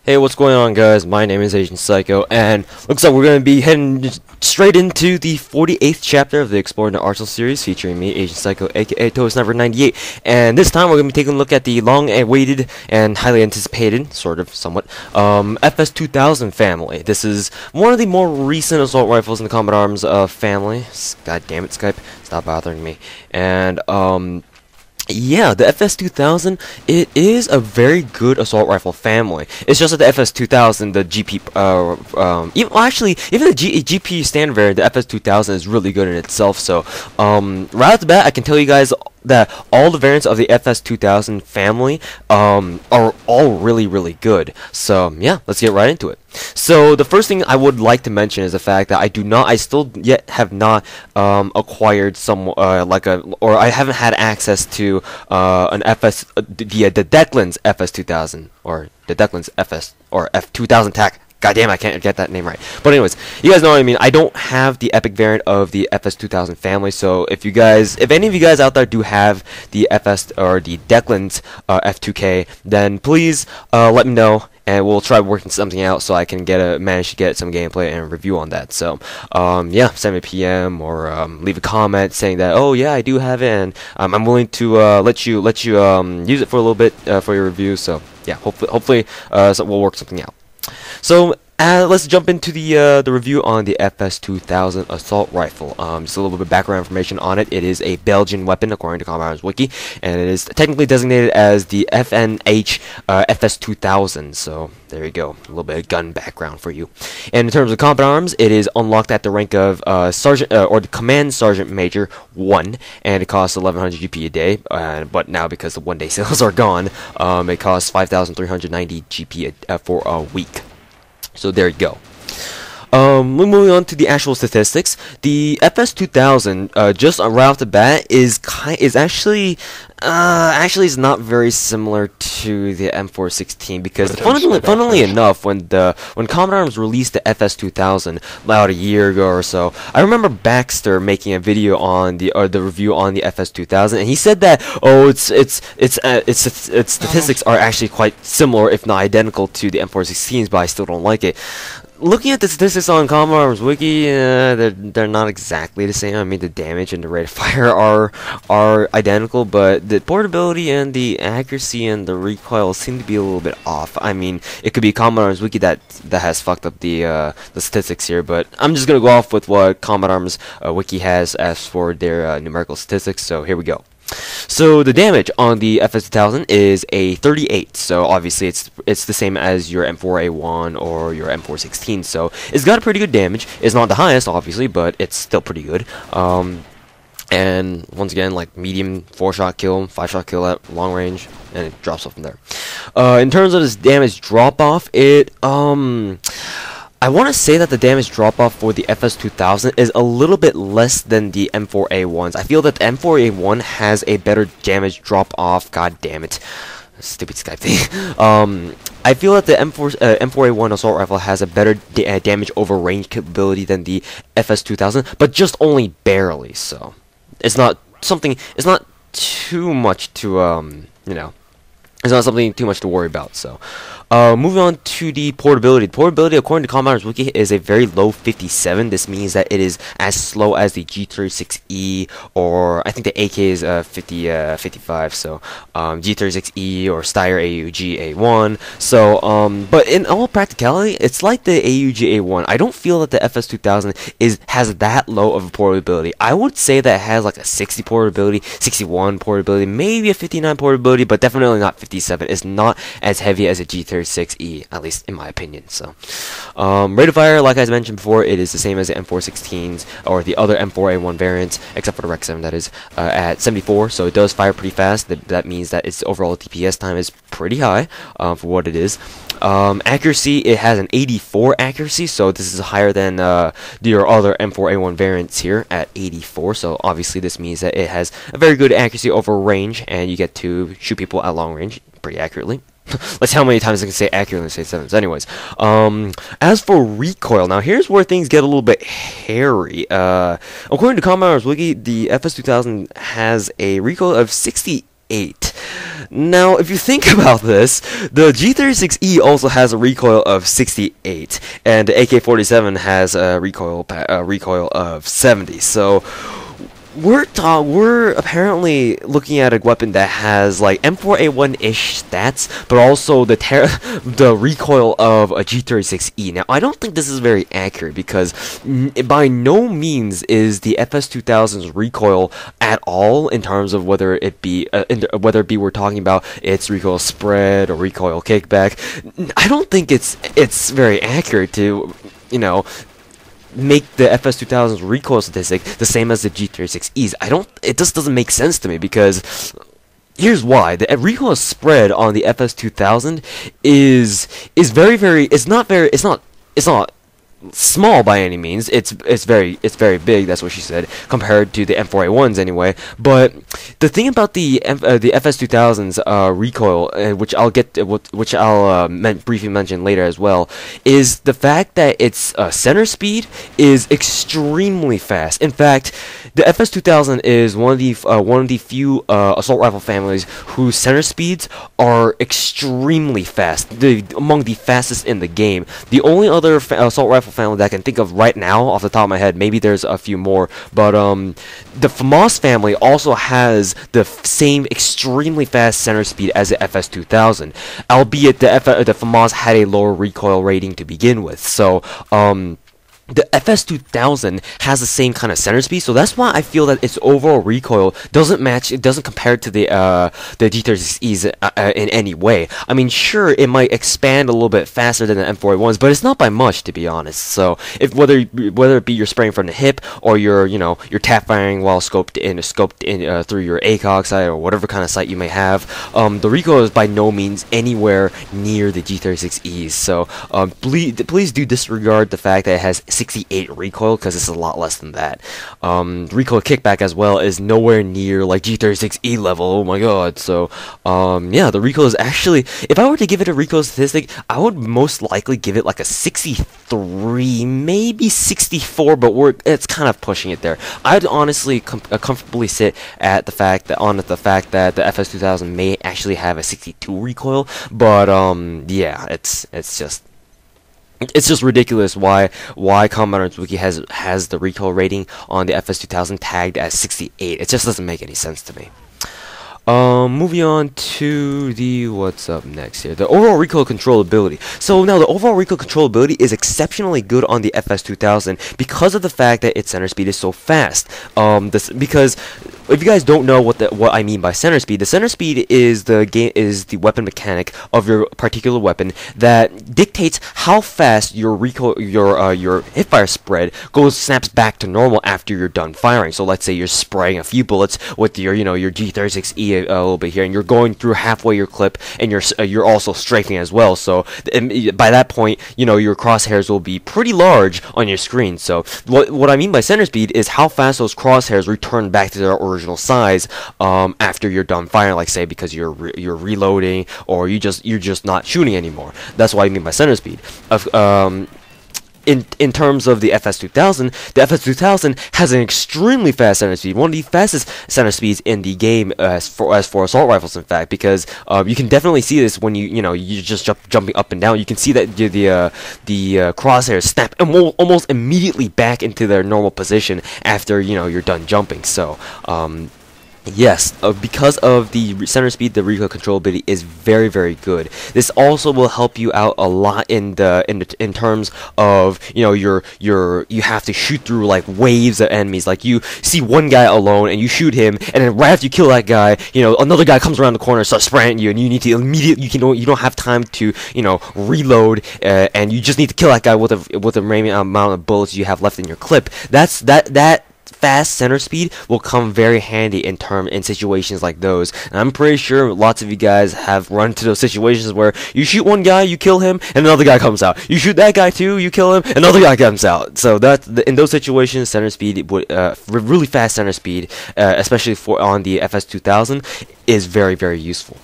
Hey, what's going on, guys? My name is Agent Psycho, and looks like we're going to be heading straight into the 48th chapter of the Exploring the Arsenal series, featuring me, Agent Psycho, aka Toast98. And this time, we're going to be taking a look at the long-awaited and highly anticipated, somewhat, FS2000 family. This is one of the more recent assault rifles in the Combat Arms family. God damn it, Skype, stop bothering me. And yeah, the FS2000, it is a very good assault rifle family. It's just that the FS2000, the GP, even the GP standard variant, the FS2000 is really good in itself. So, right off the bat, I can tell you guys that all the variants of the FS2000 family are all really good. So yeah, let's get right into it. So the first thing I would like to mention is the fact that I still yet have not acquired I haven't had access to an the Deckland's FS2000 or the Deckland's FS or F2000 TAC. God damn, I can't get that name right. But anyways, you guys know what I mean. I don't have the epic variant of the FS2000 family, so if any of you guys out there do have the FS or the Deckland's F2K, then please let me know, and we'll try working something out so I can manage to get some gameplay and review on that. So yeah, send me a PM or leave a comment saying that, oh yeah, I do have it, and I'm willing to let you use it for a little bit for your review. So yeah, hopefully we'll work something out. So let's jump into the review on the FS2000 assault rifle. Just a little bit of background information on it. It is a Belgian weapon according to Combat Arms Wiki, and it is technically designated as the FNH FS2000. So there you go, a little bit of gun background for you. And in terms of Combat Arms, it is unlocked at the rank of Sergeant or the Command Sergeant Major 1, and it costs 1100 GP a day. But now because the one-day sales are gone, it costs 5,390 GP for a week. So there you go. Moving on to the actual statistics, the FS2000 just right off the bat is actually is not very similar to the M416 because funnily enough, when Combat Arms released the FS2000 about a year ago or so, I remember Baxter making a video on the review on the FS2000, and he said that its statistics are actually quite similar, if not identical, to the M416s, but I still don't like it. Looking at the statistics on Combat Arms Wiki, they're not exactly the same. I mean, the damage and the rate of fire are identical, but the portability and the accuracy and the recoil seem to be a little bit off. I mean, it could be Combat Arms Wiki that has fucked up the statistics here, but I'm just gonna go off with what Combat Arms Wiki has as for their numerical statistics. So here we go. So the damage on the FS2000 is a 38, so obviously it's the same as your M4A1 or your M416, so it's got a pretty good damage. It's not the highest, obviously, but it's still pretty good. And once again, like medium 4-shot kill, 5-shot kill at long range, and it drops off from there. In terms of this damage drop-off, I want to say that the damage drop-off for the FS2000 is a little bit less than the M4A1s. I feel that the M4A1 has a better damage drop-off. God damn it. Stupid Skype thing. I feel that the M4A1 assault rifle has a better damage over range capability than the FS2000, but just only barely. So it's not too much to it's not something too much to worry about. So moving on to the portability. Portability, according to Combat Arms Wiki, is a very low 57. This means that it is as slow as the G36E, or I think the AK is 55. So G36E or Steyr AUG A1. So but in all practicality, it's like the AUG A1. I don't feel that the FS2000 has that low of a portability. I would say that it has like a 60 portability, 61 portability, maybe a 59 portability, but definitely not 57. It's not as heavy as a G36E, at least in my opinion. So rate of fire, like I mentioned before, it is the same as the M416s or the other M4A1 variants, except for the Rec 7, that is, at 74. So it does fire pretty fast. That means that its overall DPS time is pretty high for what it is. Accuracy, it has an 84 accuracy, so this is higher than your other M4A1 variants here at 84. So obviously this means that it has a very good accuracy over range, and you get to shoot people at long range pretty accurately. Let's see how many times I can say accurately and say 7s. Anyways, as for recoil, now here's where things get a little bit hairy. According to Combat Arms Wiki, the FS2000 has a recoil of 68. Now, if you think about this, the G36E also has a recoil of 68, and the AK-47 has a recoil of 70. So we're apparently looking at a weapon that has like M4A1-ish stats, but also the recoil of a G36E. Now, I don't think this is very accurate because by no means is the FS2000's recoil at all in terms of whether it be we're talking about its recoil spread or recoil kickback. I don't think it's very accurate to, you know, make the FS2000's recoil statistic the same as the G36E's. It just doesn't make sense to me, because here's why. The recoil spread on the FS2000 is it's not small by any means. It's very big. That's what she said, compared to the M4A1s anyway. But the thing about the FS2000's recoil, which I'll briefly mention later as well, is the fact that its center speed is extremely fast. In fact, the FS2000 is one of the few assault rifle families whose center speeds are extremely fast. Among the fastest in the game. The only other assault rifle family that I can think of right now off the top of my head, maybe there's a few more, but the FAMAS family also has the same extremely fast center speed as the FS2000, albeit the FAMAS had a lower recoil rating to begin with. So the FS2000 has the same kind of center speed, so that's why I feel that its overall recoil doesn't compare to the G36Es in any way. I mean, sure, it might expand a little bit faster than the M4A1s, but it's not by much, to be honest. So whether it be you're spraying from the hip or you're tap firing while scoped in through your ACOG sight or whatever kind of sight you may have, the recoil is by no means anywhere near the G36Es. So please do disregard the fact that it has 68 recoil, because it's a lot less than that. Recoil kickback as well is nowhere near like G36E level. Oh my god. So yeah, the recoil is actually, if I were to give it a recoil statistic, I would most likely give it like a 63, maybe 64, but it's kind of pushing it there. I'd honestly comfortably sit at the fact that the FS2000 may actually have a 62 recoil, but yeah, it's just ridiculous why Combat Arms Wiki has the recoil rating on the FS2000 tagged as 68. It just doesn't make any sense to me. Moving on to the what's up next here, the overall recoil controllability. So now the overall recoil controllability is exceptionally good on the FS2000 because of the fact that its center speed is so fast. Because if you guys don't know what I mean by center speed, the center speed is the weapon mechanic of your particular weapon that dictates how fast your hipfire spread snaps back to normal after you're done firing. So let's say you're spraying a few bullets with your G36E a little bit here, and you're going through halfway your clip, and you're also strafing as well. So by that point, your crosshairs will be pretty large on your screen. So what I mean by center speed is how fast those crosshairs return back to their original size after you're done firing, like say because you're reloading or you're just not shooting anymore. That's what I mean by center speed. In terms of the FS2000 has an extremely fast center speed, one of the fastest center speeds in the game as for assault rifles, in fact, because you can definitely see this when you're just jumping up and down. You can see that the crosshairs snap almost immediately back into their normal position after you're done jumping. So yes, because of the center speed, the recoil controllability is very, very good. This also will help you out a lot in terms of you have to shoot through like waves of enemies. Like you see one guy alone and you shoot him, and then right after you kill that guy, another guy comes around the corner and starts spraying you, and you need to immediately you don't have time to reload, and you just need to kill that guy with the remaining amount of bullets you have left in your clip. That fast center speed will come very handy in situations like those, and I'm pretty sure lots of you guys have run into those situations where you shoot one guy, you kill him, and another guy comes out. You shoot that guy too, you kill him, another guy comes out. So in those situations, center speed would really fast center speed, especially on the FS2000, is very, very useful.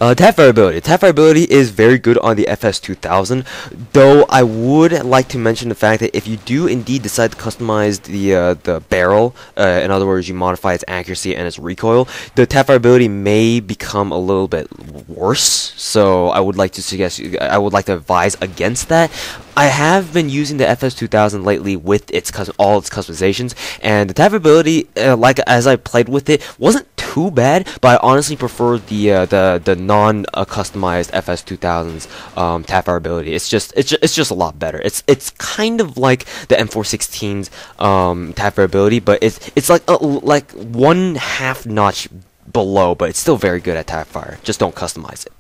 Tapfire Ability. Tapfire Ability is very good on the FS2000, though I would like to mention the fact that if you do indeed decide to customize the barrel, in other words, you modify its accuracy and its recoil, the Tapfire Ability may become a little bit worse. So I would like to suggest, I would like to advise against that. I have been using the FS2000 lately with all its customizations, and the Tapfire Ability, like as I played with it, wasn't too bad, but I honestly prefer the non-customized FS2000's Tapfire Ability. It's just a lot better. It's kind of like the M416's Tapfire Ability, but it's like one half notch below, but it's still very good at Tapfire. Just don't customize it.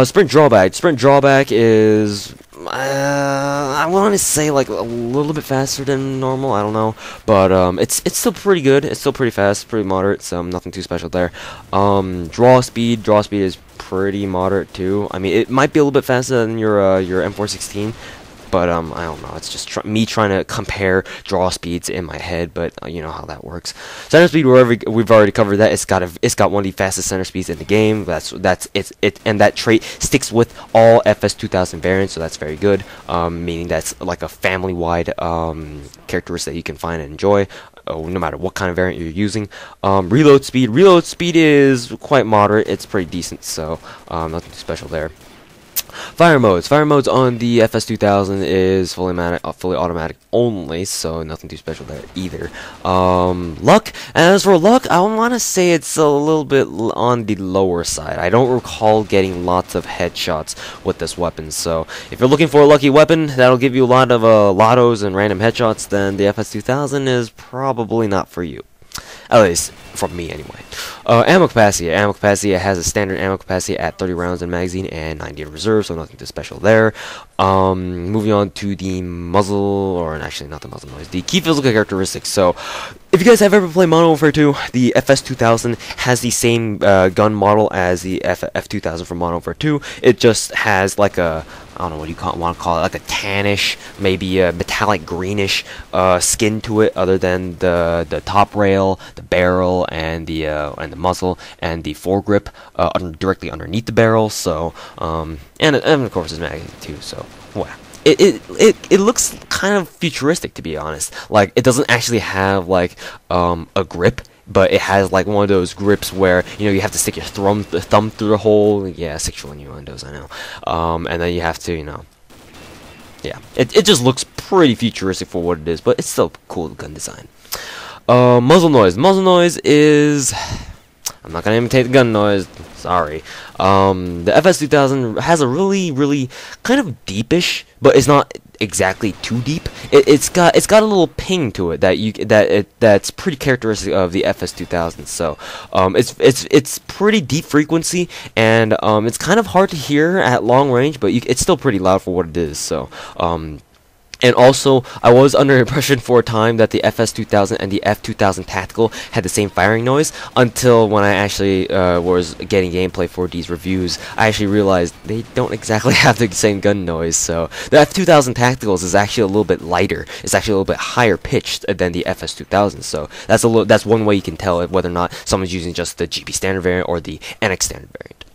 Sprint Drawback. Sprint Drawback is I want to say like a little bit faster than normal. I don't know, but it's still pretty good. It's still pretty fast, pretty moderate. So nothing too special there. Draw speed is pretty moderate too. I mean, it might be a little bit faster than your M416. But I don't know. It's just me trying to compare draw speeds in my head. But you know how that works. Center speed, we've already covered that. It's got one of the fastest center speeds in the game. That's it, and that trait sticks with all FS2000 variants. So that's very good. Meaning that's like a family-wide characteristic that you can find and enjoy. No matter what kind of variant you're using. Reload speed is quite moderate. It's pretty decent. So nothing too special there. Fire modes on the FS2000 is fully automatic only, so nothing too special there either. Luck, as for luck, I want to say it's a little bit on the lower side. I don't recall getting lots of headshots with this weapon, so if you're looking for a lucky weapon that'll give you a lot of lottos and random headshots, then the FS2000 is probably not for you. At least from me anyway. Ammo capacity. It has a standard ammo capacity at 30 rounds in magazine and 90 in reserve, so nothing too special there. Moving on to the muzzle, or actually not the muzzle noise, the key physical characteristics. So, if you guys have ever played Modern Warfare 2, the FS2000 has the same gun model as the F2000 from Modern Warfare 2. It just has like a, I don't know what you want to call it, like a tannish, maybe a metallic greenish skin to it, other than the top rail, the barrel, and the muzzle, and the foregrip directly underneath the barrel. So and of course it's magazine too. So wow. It looks kind of futuristic, to be honest. Like, it doesn't actually have like a grip, but it has like one of those grips where, you know, you have to stick your thumb through the hole. Yeah, sexual innuendos, I know. And then you have to, you know, yeah, it just looks pretty futuristic for what it is, but it's still cool gun design. Muzzle noise is, I'm not gonna imitate the gun noise. Sorry. The FS2000 has a really kind of deepish, but it's not exactly too deep. It's got a little ping to it that's pretty characteristic of the FS2000. So it's pretty deep frequency, and it's kind of hard to hear at long range, but it's still pretty loud for what it is. So and also, I was under the impression for a time that the FS2000 and the F2000 Tactical had the same firing noise, until when I actually was getting gameplay for these reviews, I actually realized they don't exactly have the same gun noise. So the F2000 Tacticals is actually a little bit lighter. It's actually a little bit higher pitched than the FS2000. So that's one way you can tell whether or not someone's using just the GP standard variant or the NX standard variant.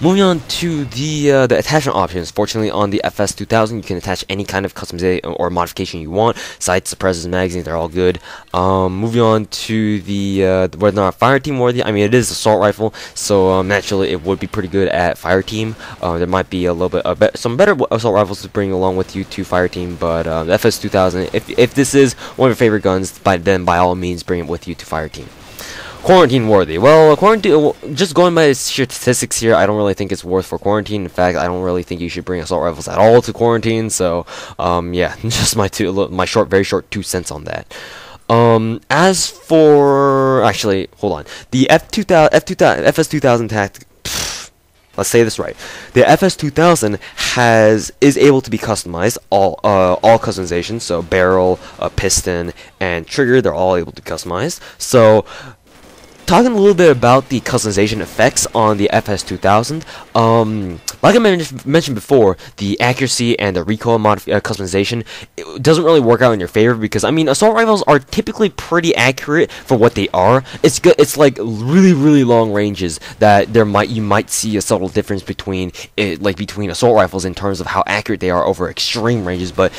Moving on to the attachment options. Fortunately, on the FS2000, you can attach any kind of customization or modification you want. Sights, suppressors, magazines, they're all good. Moving on to the whether or not fire team worthy. I mean, it is assault rifle, so naturally it would be pretty good at fire team. There might be a little bit some better assault rifles to bring along with you to fire team, but the FS2000, if this is one of your favorite guns, then by all means bring it with you to fire team. Quarantine worthy. Well, just going by statistics here, I don't really think it's worth for quarantine. In fact, I don't really think you should bring assault rifles at all to quarantine. So, yeah, just my very short 2 cents on that. As for, actually, hold on, the FS2000 tactic. Let's say this right. The FS2000 is able to be customized, all customizations. So barrel, piston, and trigger, they're all able to be customized. So, talking a little bit about the customization effects on the FS2000, like I mentioned before, the accuracy and the recoil customization, it doesn't really work out in your favor because, I mean, assault rifles are typically pretty accurate for what they are. It's good. It's like really long ranges that you might see a subtle difference between assault rifles in terms of how accurate they are over extreme ranges, but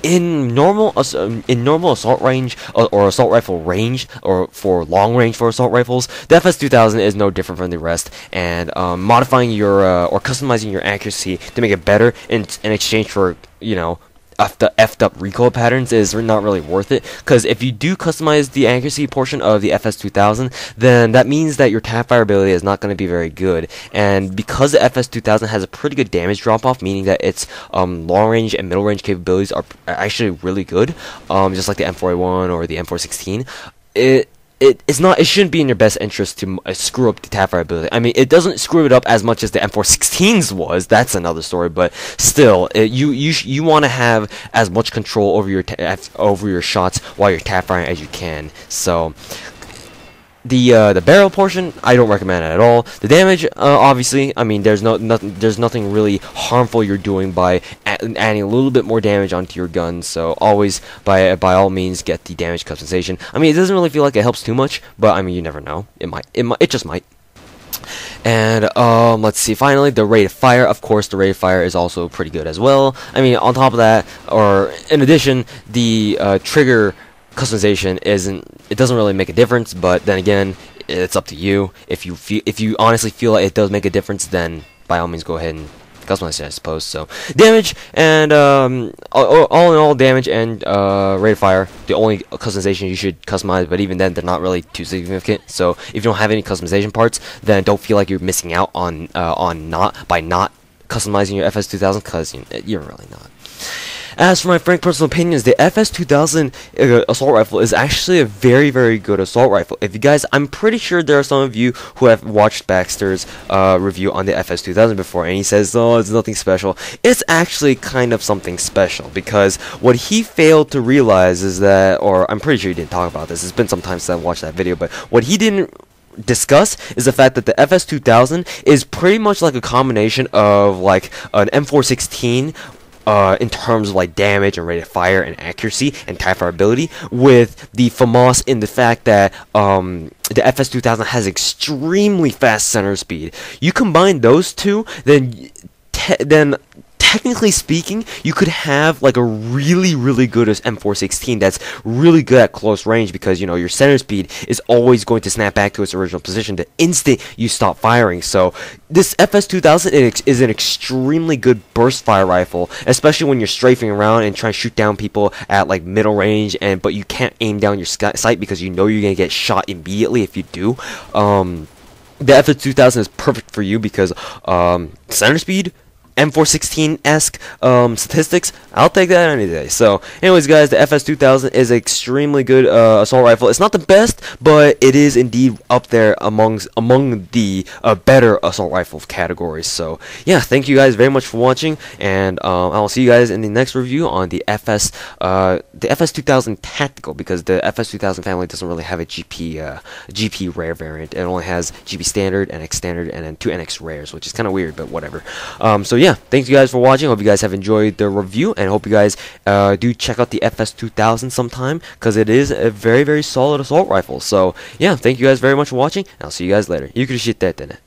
in normal assault range or assault rifle range, or for long range for assault rifles, the FS2000 is no different from the rest. And modifying your or customizing your accuracy to make it better in exchange for, you know, the effed up recoil patterns is not really worth it, because if you do customize the accuracy portion of the FS2000, then that means that your Tapfire ability is not going to be very good. And because the FS2000 has a pretty good damage drop-off, meaning that its long range and middle range capabilities are actually really good, just like the M4A1 or the M416, it shouldn't be in your best interest to screw up the Tapfire ability. I mean, it doesn't screw it up as much as the M416's was. That's another story. But still, you want to have as much control over your shots while you're tap firing as you can. So the barrel portion, I don't recommend it at all. The damage, obviously, I mean, there's nothing really harmful you're doing by adding a little bit more damage onto your gun. So always, by all means, get the damage customization. I mean, it doesn't really feel like it helps too much, but I mean, you never know. It just might. And let's see, finally, the rate of fire. Of course, the rate of fire is also pretty good as well. I mean, on top of that, or in addition, the trigger customization doesn't really make a difference, but then again, it's up to you. If you honestly feel like it does make a difference, then by all means go ahead and customize it, I suppose. So damage and all in all, damage and rate of fire, the only customization you should customize, but even then they're not really too significant. So if you don't have any customization parts, then don't feel like you're missing out on not customizing your FS2000, because you're really not. As for my frank personal opinions, the FS2000 assault rifle is actually a very good assault rifle. If you guys, I'm pretty sure there are some of you who have watched Baxter's review on the FS2000 before, and he says, oh, it's nothing special. It's actually kind of something special, because what he failed to realize is that, or I'm pretty sure he didn't talk about this, it's been some time since I watched that video, but what he didn't discuss is the fact that the FS2000 is pretty much like a combination of like an M416 in terms of like damage and rate of fire and accuracy and Tapfire ability, with the FAMAS in the fact that the FS2000 has extremely fast center speed. You combine those two, then technically speaking, you could have like a really good M416 that's really good at close range, because, you know, your center speed is always going to snap back to its original position the instant you stop firing. So this FS2000 is an extremely good burst fire rifle, especially when you're strafing around and trying to shoot down people at like middle range, but you can't aim down your sight because you know you're gonna get shot immediately if you do. The FS2000 is perfect for you because center speed, M416-esque statistics, I'll take that any day. So anyways, guys, the FS2000 is an extremely good assault rifle. It's not the best, but it is indeed up there among the better assault rifle categories. So yeah, thank you guys very much for watching, and I'll see you guys in the next review on the FS2000 Tactical, because the FS2000 family doesn't really have a GP rare variant. It only has GP standard, NX standard, and then 2 NX rares, which is kind of weird, but whatever. So yeah, thanks you guys for watching. Hope you guys have enjoyed the review, and hope you guys do check out the FS2000 sometime, because it is a very solid assault rifle. So yeah, thank you guys very much for watching, and I'll see you guys later. You could shit that then.